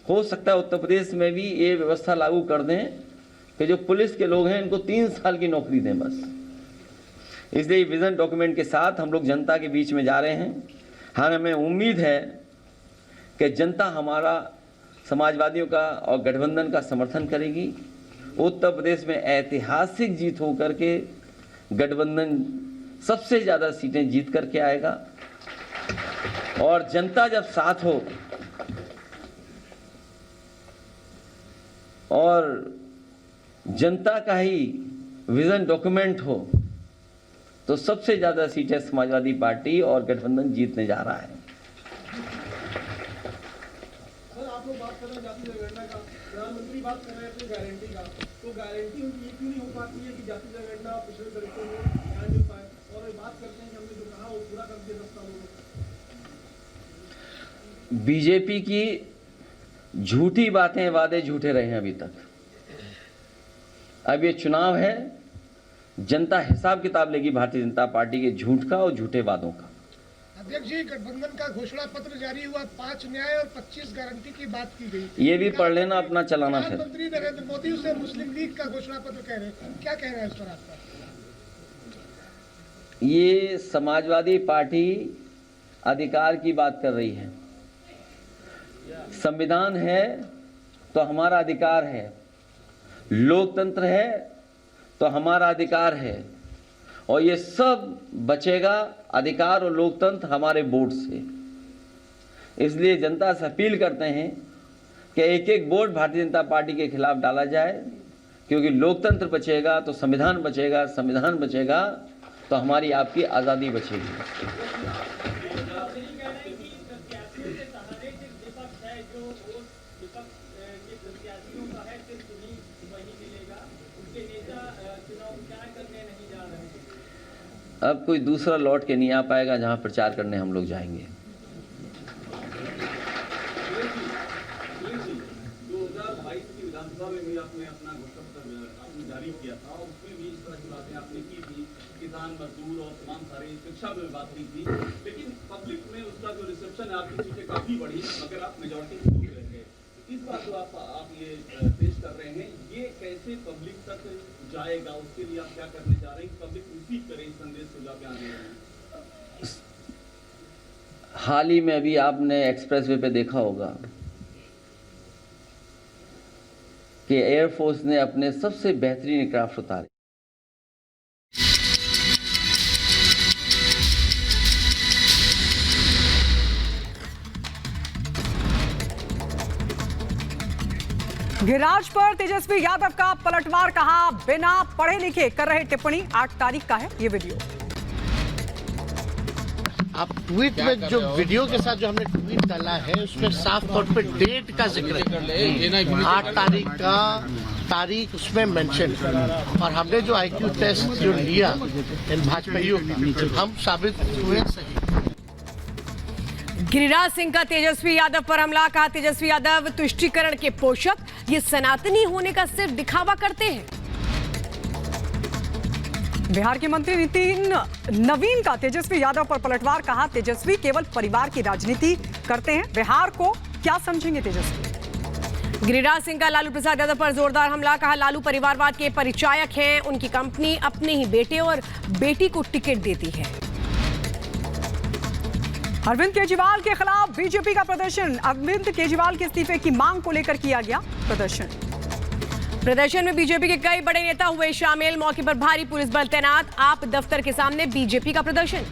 हो सकता है उत्तर प्रदेश में भी ये व्यवस्था लागू कर दें कि जो पुलिस के लोग हैं इनको 3 साल की नौकरी दें बस। इसलिए विजन डॉक्यूमेंट के साथ हम लोग जनता के बीच में जा रहे हैं। हाँ, हमें उम्मीद है कि जनता हमारा समाजवादियों का और गठबंधन का समर्थन करेगी। उत्तर प्रदेश में ऐतिहासिक जीत हो करके गठबंधन सबसे ज़्यादा सीटें जीत करके आएगा और जनता जब साथ हो और जनता का ही विजन डॉक्यूमेंट हो तो सबसे ज़्यादा सीटें समाजवादी पार्टी और गठबंधन जीतने जा रहा है। सर, आप लोग बात कर रहे हैं जाति जनगणना का, प्रधानमंत्री बात कर रहे हैं अपनी गारंटी का, तो गारंटी उनकी ये क्यों नहीं हो पाती है कि जाति जनगणना पिछड़े तरीकों में ध्यान मिल पाए, और बात करते हैं कि हमने जो कहा वो पूरा कर दिया 10 सालों में। बीजेपी की झूठी बातें, वादे झूठे रहे हैं अभी तक। अब ये चुनाव है, जनता हिसाब किताब लेगी भारतीय जनता पार्टी के झूठ का और झूठे वादों का। अध्यक्ष जी, गठबंधन का घोषणा पत्र जारी हुआ, 5 न्याय और 25 गारंटी की बात की गई। ये भी पढ़ लेना, अपना चलाना। फिर प्रधानमंत्री नरेंद्र मोदी उसे मुस्लिम लीग का घोषणा पत्र कह रहे हैं, क्या कह रहे हैं इस पर आपका? ये समाजवादी पार्टी अधिकार की बात कर रही है। संविधान है तो हमारा अधिकार है, लोकतंत्र है तो हमारा अधिकार है, और ये सब बचेगा अधिकार और लोकतंत्र हमारे वोट से। इसलिए जनता से अपील करते हैं कि एक एक वोट भारतीय जनता पार्टी के खिलाफ डाला जाए, क्योंकि लोकतंत्र बचेगा तो संविधान बचेगा, संविधान बचेगा तो हमारी आपकी आज़ादी बचेगी। अब कोई दूसरा लौट के नहीं आ पाएगा जहां प्रचार करने हम लोग जाएंगे। 2022 की विधानसभा में भी आपने अपना घोषणा पत्र जारी किया था और उसमें भी इस तरह की बातें आपने की थी, किसान मजदूर और तमाम सारी शिक्षा में बात की थी, लेकिन पब्लिक में उसका जो रिसेप्शन है आपकी सीटें काफी बढ़ी मगर आप मेजॉरिटी में रह गए। इस बार जो आप ये पेश कर रहे हैं, ये कैसे पब्लिक तक जाएगा, उसके लिए आप क्या करने जा रहे हैं, पब्लिक रिसीव करे इस संदेश को जो आप यहाँ दे रहे हैं? हाल ही में अभी आपने एक्सप्रेसवे पे देखा होगा कि एयरफोर्स ने अपने सबसे बेहतरीन एयरक्राफ्ट उतारे। गिरिराज पर तेजस्वी यादव का पलटवार, कहा बिना पढ़े लिखे कर रहे टिप्पणी। 8 तारीख का है ये वीडियो। आप ट्वीट में जो वीडियो के साथ जो हमने ट्वीट डाला है उसमें साफ तौर पे डेट का जिक्र है, 8 तारीख का तारीख उसमें मेंशन है, और हमने जो IQ टेस्ट जो लिया इन भाजपाइयों का, हम साबित हुए सही। गिरिराज सिंह का तेजस्वी यादव पर हमला, कहा तेजस्वी यादव तुष्टीकरण के पोषक, ये सनातनी होने का सिर्फ दिखावा करते हैं। बिहार के मंत्री नितिन नवीन का तेजस्वी यादव पर पलटवार, कहा तेजस्वी केवल परिवार की राजनीति करते हैं, बिहार को क्या समझेंगे तेजस्वी। गिरिराज सिंह का लालू प्रसाद यादव पर जोरदार हमला, कहा लालू परिवारवाद के परिचायक हैं, उनकी कंपनी अपने ही बेटे और बेटी को टिकट देती है। अरविंद केजरीवाल के खिलाफ बीजेपी का प्रदर्शन, अरविंद केजरीवाल के इस्तीफे की मांग को लेकर किया गया प्रदर्शन में बीजेपी के कई बड़े नेता हुए शामिल, मौके पर भारी पुलिस बल तैनात, आप दफ्तर के सामने बीजेपी का प्रदर्शन।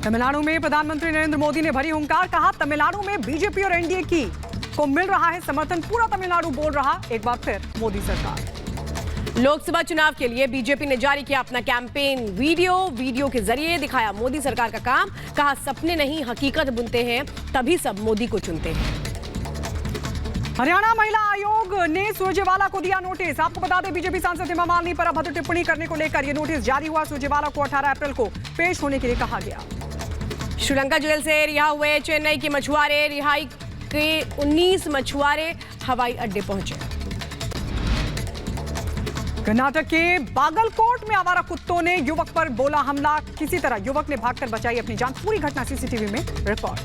तमिलनाडु में प्रधानमंत्री नरेंद्र मोदी ने भरी हुंकार, कहा तमिलनाडु में बीजेपी और एनडीए की को मिल रहा है समर्थन, पूरा तमिलनाडु बोल रहा एक बार फिर मोदी सरकार। लोकसभा चुनाव के लिए बीजेपी ने जारी किया अपना कैंपेन वीडियो के जरिए दिखाया मोदी सरकार का काम, कहा सपने नहीं हकीकत बुनते हैं, तभी सब मोदी को चुनते हैं। हरियाणा महिला आयोग ने सुरजेवाला को दिया नोटिस, आपको बता दें बीजेपी सांसद हेमा मालिनी पर अभद्र टिप्पणी करने को लेकर यह नोटिस जारी हुआ। सुरजेवाला को 18 अप्रैल को पेश होने के लिए कहा गया। श्रीलंका जेल से रिहा हुए चेन्नई के मछुआरे, रिहाई के 19 मछुआरे हवाई अड्डे पहुंचे। कर्नाटक के बागलकोट में आवारा कुत्तों ने युवक पर बोला हमला, किसी तरह युवक ने भागकर बचाई अपनी जान, पूरी घटना सीसीटीवी में रिकॉर्ड।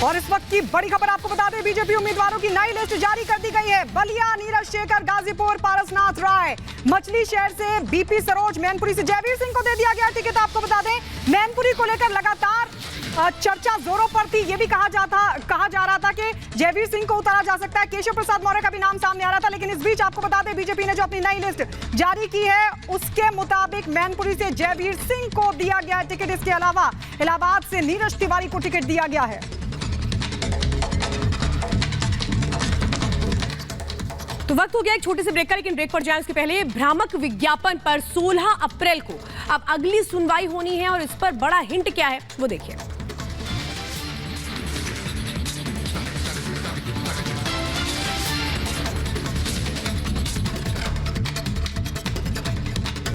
और इस वक्त की बड़ी खबर आपको बता दें, बीजेपी उम्मीदवारों की नई लिस्ट जारी कर दी गई है। बलिया नीरज शेखर, गाजीपुर पारसनाथ राय, मछली शहर से बीपी सरोज, मैनपुरी से जयवीर सिंह को दे दिया गया टिकट। आपको बता दें मैनपुरी को लेकर लगातार चर्चा जोरों पर थी। ये भी कहा जा रहा था कि जयवीर सिंह को उतारा जा सकता है। केशव प्रसाद मौर्य का भी नाम सामने आ रहा था, लेकिन इस बीच आपको बता दें बीजेपी ने जो अपनी नई लिस्ट जारी की है उसके मुताबिक मैनपुरी से जयवीर सिंह को दिया गया टिकट। इसके अलावा इलाहाबाद से नीरज तिवारी को टिकट दिया गया है। तो वक्त हो गया एक छोटे से ब्रेक का, लेकिन ब्रेक पर जाए उसके पहले भ्रामक विज्ञापन पर 16 अप्रैल को अब अगली सुनवाई होनी है और इस पर बड़ा हिंट क्या है वो देखिए।